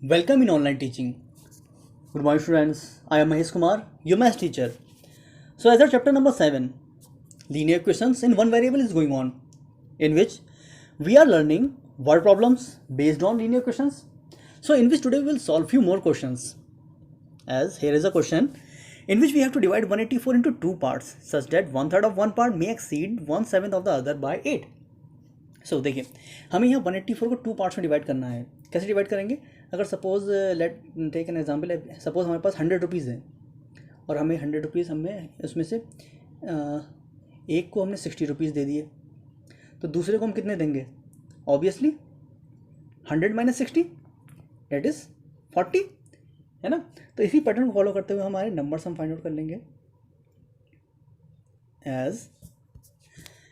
Welcome in online teaching. Good morning, students. I am Mahesh Kumar, your math teacher. So, as our chapter number 7, linear equations in one variable is going on, in which we are learning word problems based on linear equations. So, in which today we will solve few more questions. As here is a question in which we have to divide 184 into two parts such that one third of one part may exceed 1/7 of the other by 8. सो देखिए हमें यहाँ 184 को two parts में divide करना है. कैसे divide करेंगे? अगर suppose let take an example है, सपोज हमारे पास 100 रुपीज़ है और हमें 100 रुपीज़ हमें उसमें से एक को हमने 60 रुपीज़ दे दिए, तो दूसरे को हम कितने देंगे? ऑब्वियसली 100 माइनस 60 डेट इज़ 40, है ना. तो इसी पैटर्न को फॉलो करते हुए हमारे नंबर्स हम फाइंड आउट कर लेंगे. As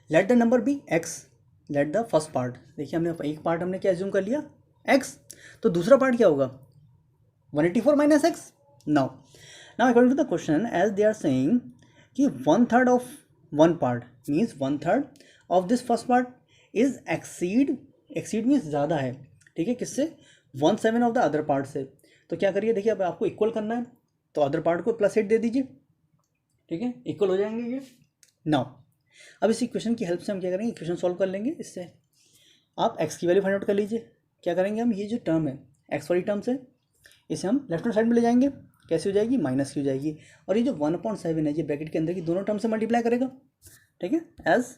let the number be x, let the first part. देखिए हमने एक पार्ट हमने क्या एज्यूम कर लिया? एक्स. तो दूसरा पार्ट क्या होगा? 184 minus X. Now according to the question as they are saying कि one third of one part means one third of this first part is exceed means ज़्यादा है, ठीक है, किससे? 1/7 ऑफ द अदर पार्ट से. तो क्या करिए, देखिए अब आपको इक्वल करना है तो अदर पार्ट को +8 दे दीजिए, ठीक है, इक्वल हो जाएंगे ये. नाउ अब इस इक्वेशन की हेल्प से हम क्या करेंगे, इक्वेशन सॉल्व कर लेंगे. इससे आप x की वैल्यू फाइंड आउट कर लीजिए. क्या करेंगे हम, ये जो टर्म है x वाली टर्म से इसे हम लेफ्ट हैंड साइड में ले जाएंगे. कैसे हो जाएगी? माइनस की हो जाएगी. और ये जो 1/7 है ये ब्रैकेट के अंदर की दोनों टर्म से मल्टीप्लाई करेगा, ठीक है. As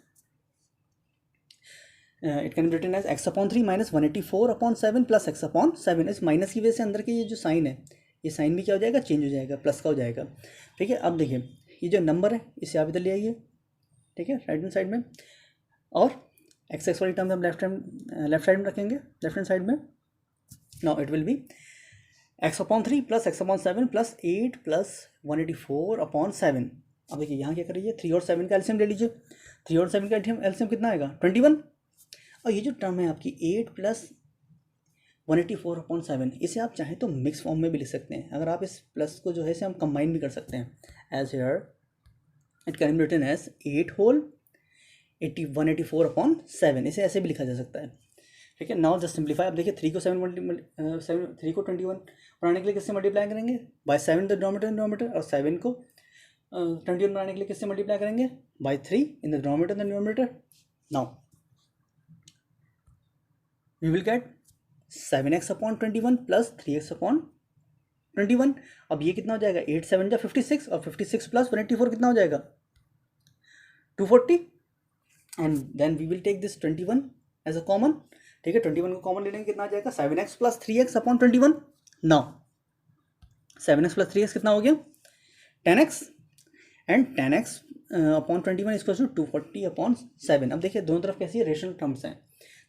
it can be written as x/3 minus 184/7 plus x/7. इस माइनस की वजह से अंदर के ये जो साइन है ये साइन भी क्या हो जाएगा? चेंज हो जाएगा, प्लस का हो जाएगा, ठीक है. अब देखिए ये जो नंबर है इसे आप इधर ले आइए, ठीक है, राइट हैंड साइड में. और एक्स वाली टर्म हम लेफ्ट साइड में रखेंगे, लेफ्ट हैंड साइड में. Now it will be x/3 plus x/7 plus 8 plus 184/7. अब देखिए यहाँ क्या करिए, 3 और 7 का एलसीएम ले लीजिए. 3 और 7 का एलसीएम कितना आएगा? 21. और ये जो टर्म है आपकी 8 प्लस 184/7, इसे आप चाहें तो मिक्स फॉर्म में भी लिख सकते हैं. अगर आप इस प्लस को जो है इसे हम कंबाइन भी कर सकते हैं. As here it can be written as 8 whole 184/7. इसे ऐसे भी लिखा जा सकता है, ठीक है. Now just simplify. अब देखिए 3 को 3 को 21 बनाने के लिए किससे मल्टीप्लाई करेंगे? By 7 the denominator. और 7 को 21 बनाने के लिए किससे मल्टीप्लाई करेंगे? By 3 in the denominator. Now we will get 7x/21 plus 3x/21. अब ये कितना हो जाएगा? 8 7 जा 56 और 56 प्लस 184 कितना हो जाएगा? 240. And then we will take this 21 as a common, ठीक है. 21 को कॉमन ले लेंगे, कितना आ जाएगा? 7x plus 3x/21. Now 7x plus 3x कितना हो गया? 10x. And 10x/21 is equal to 240/7. अब देखिए दोनों तरफ कैसी है? रेशनल टर्म्स हैं.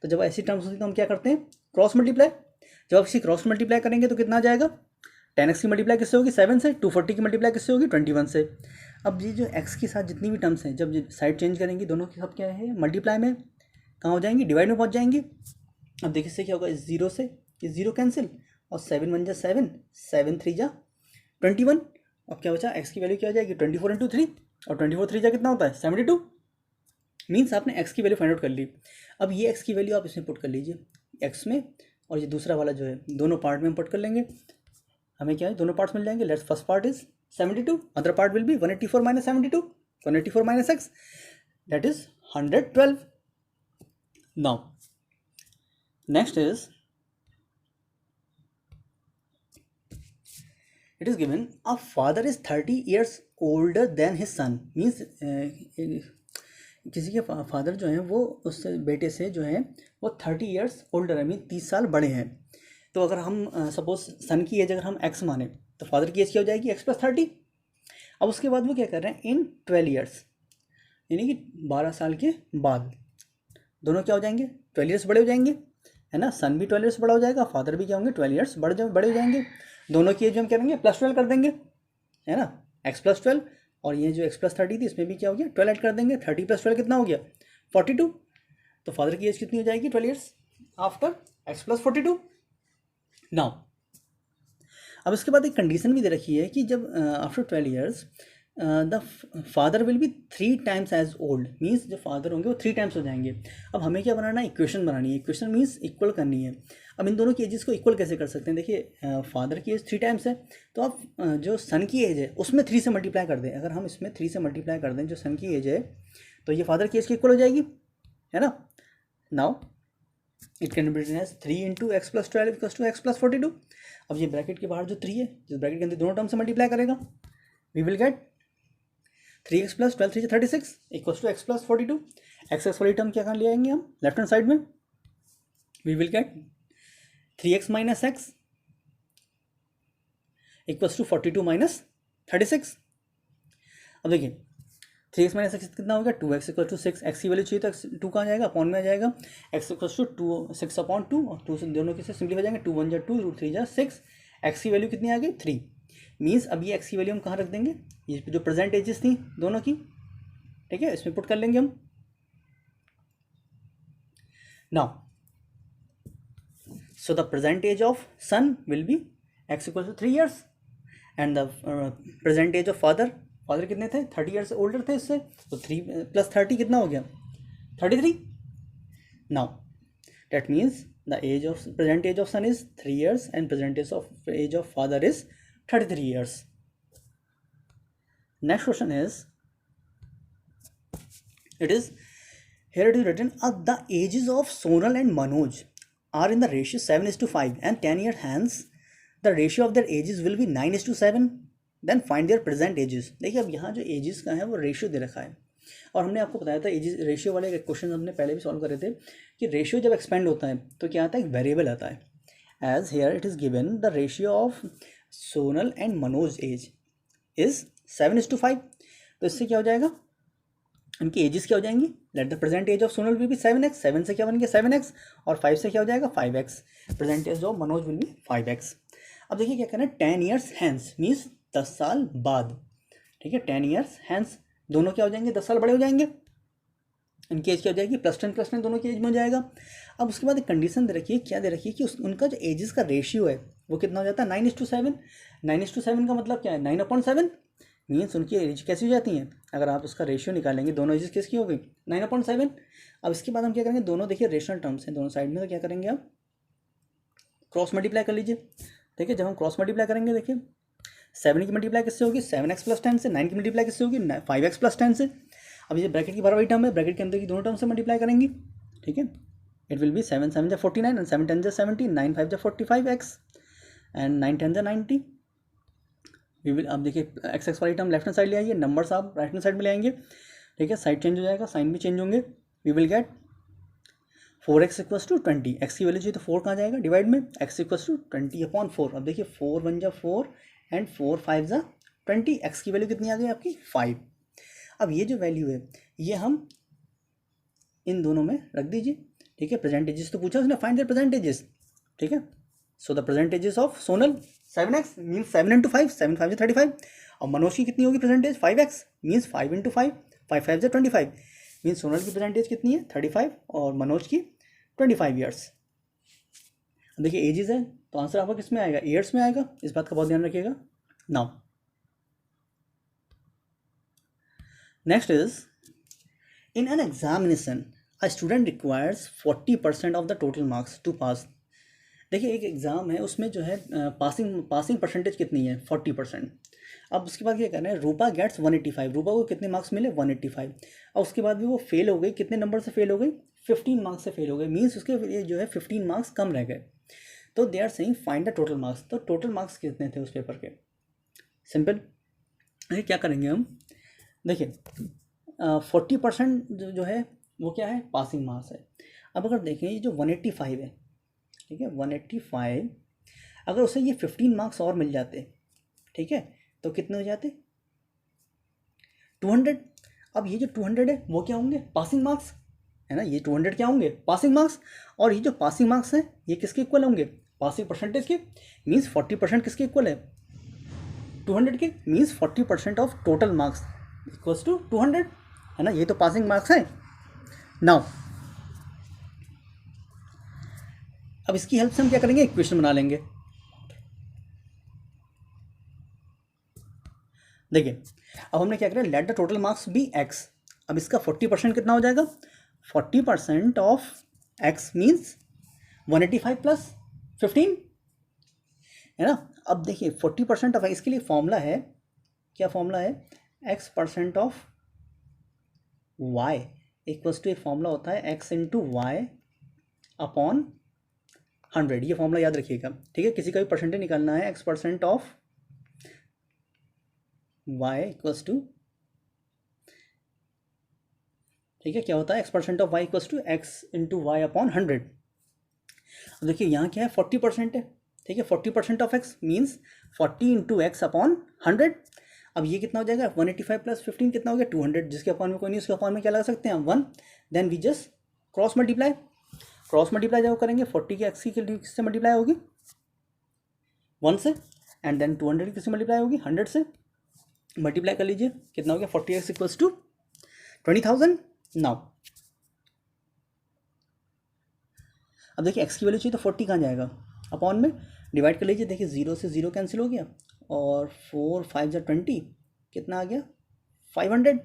तो जब ऐसी टर्म्स होती है तो हम क्या करते हैं? Cross multiply. जब आप इसी क्रॉस मल्टीप्लाई करेंगे तो कितना आ जाएगा? 10x की मल्टीप्लाई किससे होगी? 7 से. 240 की मल्टीप्लाई किससे होगी? 21 से. अब ये जो x के साथ जितनी भी टर्म्स हैं जब साइड चेंज करेंगी दोनों की सब क्या है? मल्टीप्लाई में कहाँ हो जाएंगी? डिवाइड में पहुँच जाएंगी. अब देखिए इससे क्या होगा? इस जीरो से ये जीरो कैंसिल और 7 1 जा 7, 7 3 जा 21. अब क्या बचा? x की वैल्यू क्या हो जाएगी? 24 × 3 और 24 3 जा कितना होता है? 72. मीन्स आपने x की वैल्यू फाइंड आउट कर ली. अब ये x की वैल्यू आप इसमें पुट कर लीजिए x में, और ये दूसरा वाला जो है दोनों पार्ट में हम पुट कर लेंगे. हमें क्या है? दोनों पार्ट्स मिल जाएंगे. Let's first part is 72, other part will be 184 minus 72, 184 minus x, that is 112. Now next is it is given a father is 30 years older than his son. Means किसी के फादर जो हैं वो उस बेटे से जो है वो 30 ईयर्स ओल्डर है, मीन 30 साल बड़े हैं. तो अगर हम सपोज सन की एज अगर हम x माने तो फादर की एज क्या हो जाएगी? x + 30. अब उसके बाद वो क्या कर रहे हैं? इन 12 ईयर्स यानी कि 12 साल के बाद दोनों क्या हो जाएंगे? 12 ईयर्स बड़े हो जाएंगे, है ना. सन भी 12 ईयर्स बड़ा हो जाएगा, फादर भी क्या होंगे? 12 ईयर्स बड़े हो जाएंगे. दोनों की एज हम क्या करेंगे? +12 कर देंगे, है ना. x + 12 और ये जो x + 30 थी इसमें भी क्या हो गया? 12 ऐड कर देंगे. 30 + 12 कितना हो गया? 42. तो फादर की एज कितनी हो जाएगी? 12 ईयर्स आफ्टर x + 42. नाउ अब इसके बाद एक कंडीशन भी दे रखी है कि जब after 12 years the father will be 3 times as old, means जो फादर होंगे वो 3 टाइम्स हो जाएंगे। अब हमें क्या बनाना है, इक्वेशन बनानी है। इक्वेशन मीन्स इक्वल करनी है। अब इन दोनों की एजेस को इक्वल कैसे कर सकते हैं, देखिए फादर की एज 3 टाइम्स है, तो आप जो सन की एज है उसमें 3 से मल्टीप्लाई कर दें। अगर हम इसमें 3 से मल्टीप्लाई कर दें जो सन की एज है, तो ये फादर की एज की इक्वल हो जाएगी, है ना। Now it can be written as 3 into x plus 12 equals to x plus 42। अब ये ब्रैकेट के बाहर जो 3 है, जिस ब्रैकेट के अंदर दोनों टर्म से मल्टीप्लाई करेगा, we will get 3x plus 12 3 36 equals to x plus 42। X 42 term क्या ले आएंगे हम लेफ्ट हैंड साइड में, we will get 3x minus x equals to 42 minus 36। अब देखिए 3x माइनस एक्स कितना हो गया, 2x इक्वल टू 6। एक्स की वैल्यू चाहिए तो एक्स 2 कहाँ जाएगा, अपॉन में आ जाएगा। एक्स इक्वल्स टू 2 6 अपॉन 2, और 2 से दोनों किससे सिंपलीफाई जाएंगे, 2 1 जा 2 रूट 3 जा 6। एक्स की वैल्यू कितनी आ गई 3। मीन्स अब ये एक्स की वैल्यू हम कहाँ रख देंगे, ये जो प्रेजेंट एजेस थी दोनों की, ठीक है, इसमें पुट कर लेंगे हम। Now so the present age of son will be x equal to 3 years, and the present age of father, father कितने थे 30 ईयर्स ओल्डर थे इससे, तो 3 प्लस 30 कितना हो गया 33। Now that means the age of present age of son is 3 years and present age of father is 33 years. Next question is, it is here it is written the ages of Sonal and Manoj are in the ratio 7:5 and 10 years hence the ratio of their ages will be 9:7, then find their present ages। देखिए अब यहाँ जो edges का है वो ratio दे रखा है, और हमने आपको बताया था एजेस रेशियो वाले क्वेश्चन हमने पहले भी सॉल्व करे थे कि रेशियो जब एक्सपेंड होता है तो क्या आता है, एक वेरिएबल आता है। As here it is given the ratio of Sonal and Manoj age is 7:5, तो इससे क्या हो जाएगा, उनकी एजेस क्या हो जाएंगी, let the present age of Sonal will be 7x, 7 से क्या बन गया 7x, और 5 से क्या हो जाएगा 5x, present age of Manoj will be 5x। अब देखिए क्या करना है, 10 ईयर्स हैंस मीन्स 10 साल बाद, ठीक है, 10 ईयर्स हैंस दोनों क्या हो जाएंगे 10 साल बड़े हो जाएंगे, इनकी एज क्या हो जाएगी +10 दोनों की एज में हो जाएगा। अब उसके बाद एक कंडीशन दे रखी है, क्या दे रखी है कि उनका जो एजेस का रेशियो है वो कितना हो जाता है 9:7। 9:7 का मतलब क्या है 9/7, मीन्स उनकी एज कैसी हो जाती हैं, अगर आप उसका रेशियो निकालेंगे दोनों एजेस किसकी हो गई 9/7। अब इसके बाद हम क्या करेंगे, दोनों देखिए रेशनल टर्म्स हैं दोनों साइड में, तो क्या करेंगे आप क्रॉस मल्टीप्लाई कर लीजिए। ठीक है, जब हम क्रॉस मल्टीप्लाई करेंगे देखिए 7 की मल्टीप्लाई किससे होगी 7x + 10 से, 9 की मल्टीप्लाई किससे होगी 5x + 10 से। अब ये ब्रैकेट की बारह वाली टर्म है, ब्रैकेट के अंदर की दोनों टर्म से मल्टीप्लाई करेंगे, ठीक है, इट विल बी 7 7 जा 49 एंड 7 10 जा 70, 9 5 जा 45x एंड 9 10 जा 90। वी विल, अब देखिए एक्स एक्स वाली टर्म लेफ्ट हैंड साइड ले आइए, नंबर्स आप राइट हैंड साइड में ले आएंगे, ठीक है, साइड चेंज हो जाएगा, साइन भी चेंज होंगे। We will get 4x = 20, x की वैल्यू चाहिए तो 4 कहाँ जाएगा डिवाइड में, x = 20/4। अब देखिए 4 1 जा 4 एंड 4 5 जा 20, एक्स की वैल्यू कितनी आ गई आपकी 5। अब ये जो वैल्यू है ये हम इन दोनों में रख दीजिए, ठीक है, प्रेजेंटेजेस तो पूछा उसने, फाइंड देयर प्रेजेंटेजेस, ठीक है। So the percentages of Sonal 7x means 7 × 5, 7 5 जा 35। और मनोज की कितनी होगी प्रेजेंटेज 5x मीन्स 5 × 5, 5 5 जा 25, मीन्स सोनल की प्रेजेंटेज कितनी है 35 और मनोज की 25 ईयर्स। देखिए एजेस है तो आंसर आपका किस में आएगा, ईयर्स में आएगा, इस बात का बहुत ध्यान रखिएगा। Now next is, in an examination a student requires 40% of the total marks to pass. देखिए एक एग्ज़ाम है उसमें जो है पासिंग परसेंटेज कितनी है 40%। अब उसके बाद क्या करना है, रूपा गेट्स 185, रूपा को कितने मार्क्स मिले 185, और उसके बाद भी वो फेल हो गई, कितने नंबर से फेल हो गई 15 मार्क्स से फेल हो गई, मीन्स उसके जो है 15 मार्क्स कम रह गए। तो they are saying find the total marks, तो टोटल मार्क्स कितने थे उस पेपर के, सिंपल क्या करेंगे हम, देखिए 40% जो है वो क्या है पासिंग मार्क्स है। अब अगर देखें ये जो 185 है, ठीक है 185, अगर उसे ये 15 मार्क्स और मिल जाते, ठीक है, तो कितने हो जाते 200। अब ये जो 200 है वो क्या होंगे पासिंग मार्क्स, है ना, ये 200 क्या होंगे पासिंग मार्क्स, और ये जो पासिंग मार्क्स हैं ये किसके इक्वल होंगे पासिंग परसेंटेज के, मीन्स 40% किसके इक्वल है 200 के, means 40% of total marks equals to 200, है ना, ये तो पासिंग मार्क्स है। नाउ अब इसकी हेल्प से हम क्या करेंगे, इक्वेशन बना लेंगे। देखिए अब हमने क्या करा, let the total marks be x. अब इसका 40% कितना हो जाएगा, 40% ऑफ एक्स मीन्स 185 प्लस 15, है ना। अब देखिए 40% ऑफ इसके लिए फॉर्मूला है, क्या फॉर्मूला है, x percent of y equals to, एक फॉर्मूला होता है एक्स इंटू वाई अपॉन 100, ये फॉर्मूला याद रखिएगा, ठीक है। किसी का भी परसेंटेज निकालना है, x percent of y equals to, ठीक है, क्या होता है, x percent of y equals to x into y upon 100। अब देखिए यहाँ क्या है, 40% है, ठीक है, 40% of x means 40 into x upon 100। अब ये कितना हो जाएगा, 185 प्लस 15 कितना हो गया, 200, जिसके अपॉन में कोई नहीं उसके अपॉन में क्या लगा सकते हैं हम, 1। Then we just cross multiply, cross multiply जब करेंगे 40 की एक्स की किससे मल्टीप्लाई होगी, 1 से, एंड देन 200 की किससे मल्टीप्लाई होगी, 100 से। मल्टीप्लाई कर लीजिए, कितना हो गया, 40x इक्वल्स टू 20,000। नाउ अब देखिए एक्स की वैल्यू चाहिए तो 40 कहाँ जाएगा, अपॉन में डिवाइड कर लीजिए, देखिए 0 से 0 कैंसिल हो गया, और 4 5 जा 20, कितना आ गया 500।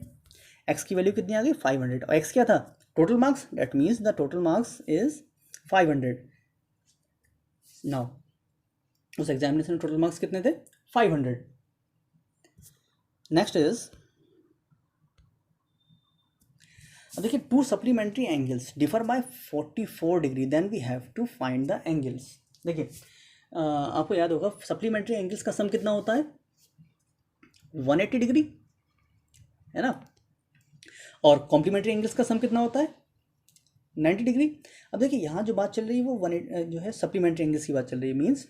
एक्स की वैल्यू कितनी आ गई 500, और एक्स क्या था, total marks, that means the total marks is 500। Now उस एग्जामिनेशन में टोटल मार्क्स कितने थे, 500। नेक्स्ट इज, अब देखिए two supplementary angles differ by 44 degree, then we have to find the angles. देखिए आपको याद होगा सप्लीमेंट्री एंगल्स का सम कितना होता है, 180 डिग्री, है ना, और कॉम्प्लीमेंट्री एंगल्स का सम कितना होता है, 90 डिग्री। अब देखिए यहाँ जो बात चल रही है वो जो है सप्लीमेंट्री एंगल्स की बात चल रही है, मीन्स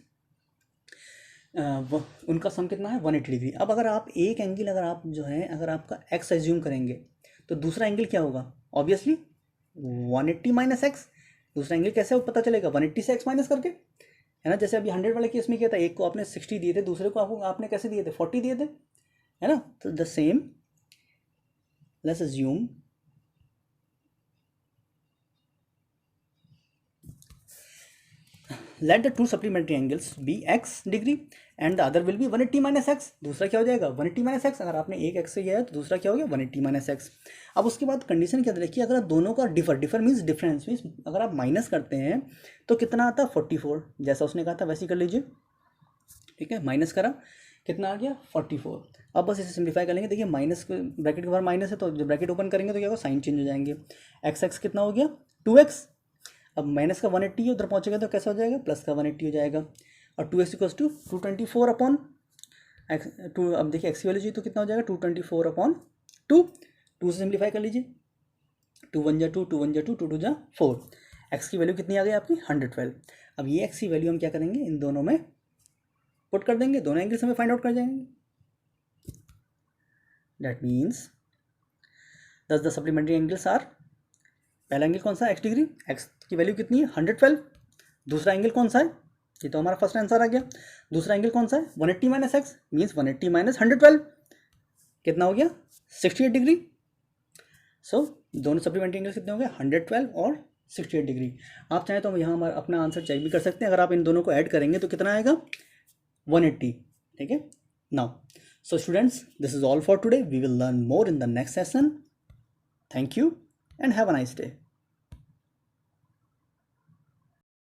उनका सम कितना है, 180 डिग्री। अब अगर आप एक एंगल, अगर आप जो है अगर आपका एक्स एज्यूम करेंगे तो दूसरा एंगल क्या होगा, ऑब्वियसली 180 माइनस एक्स। दूसरा एंगल कैसे पता चलेगा, 180 से एक्स माइनस करके, है ना। जैसे अभी 100 वाले केस में क्या था, एक को आपने 60 दिए थे, दूसरे को आपने कैसे दिए थे, 40 दिए थे, है ना। तो the same, let's assume let the two supplementary angles be x degree and the other will be 180 minus x. दूसरा क्या हो जाएगा, 180 माइनस एक्स। अगर आपने एक एक्स से किया है तो दूसरा क्या हो गया, 180 माइनस एक्स। अब उसके बाद कंडीशन क्या देखिए, अगर आप दोनों का डिफर मीन्स डिफरेंस मीन्स अगर आप माइनस करते हैं तो कितना आता है, 44, जैसा उसने कहा था वैसे ही कर लीजिए, ठीक है। माइनस करा, कितना आ गया 44। अब बस इसे सिंप्लीफाई कर लेंगे, देखिए माइनस ब्रैकेट के बाहर माइनस है तो जब ब्रैकेट ओपन करेंगे तो क्या होगा, साइन चेंज हो जाएंगे। एक्स एक्स कितना हो गया 2x, अब माइनस का 180 है, उधर पहुँचेगा तो कैसा हो जाएगा, प्लस का 180 हो जाएगा, और 2x equals to 224 upon x two. अब देखिए एक्स की वैल्यू चाहिए तो कितना हो जाएगा, 224 अपॉन 2 से सिंप्लीफाई कर लीजिए, 2 1 जा 2, 2 1 जा 2, 2 2 जा 4। एक्स की वैल्यू कितनी आ गई आपकी 112। अब ये एक्स की वैल्यू हम क्या करेंगे, इन दोनों में पुट कर देंगे, दोनों एंगल्स हमें फाइंड आउट कर जाएंगे। दैट मीन्स दस द सप्लीमेंट्री एंगल्स आर, पहला एंगल कौन सा है, एक्स डिग्री, एक्स की वैल्यू कितनी है 112। दूसरा एंगल कौन सा है, ये तो हमारा फर्स्ट आंसर आ गया। दूसरा एंगल कौन सा है, 180 माइनस एक्स मीन्स 180 माइनस 112, कितना हो गया 68 डिग्री। सो दोनों सप्लीमेंट्री एंगल्स कितने हो गए, 112 और 68 डिग्री। आप चाहें तो यहाँ हमारा अपना आंसर चेक भी कर सकते हैं, अगर आप इन दोनों को ऐड करेंगे तो कितना आएगा 180, ठीक है। Now so students, this is all for today. We will learn more in the next session. Thank you and have a nice day.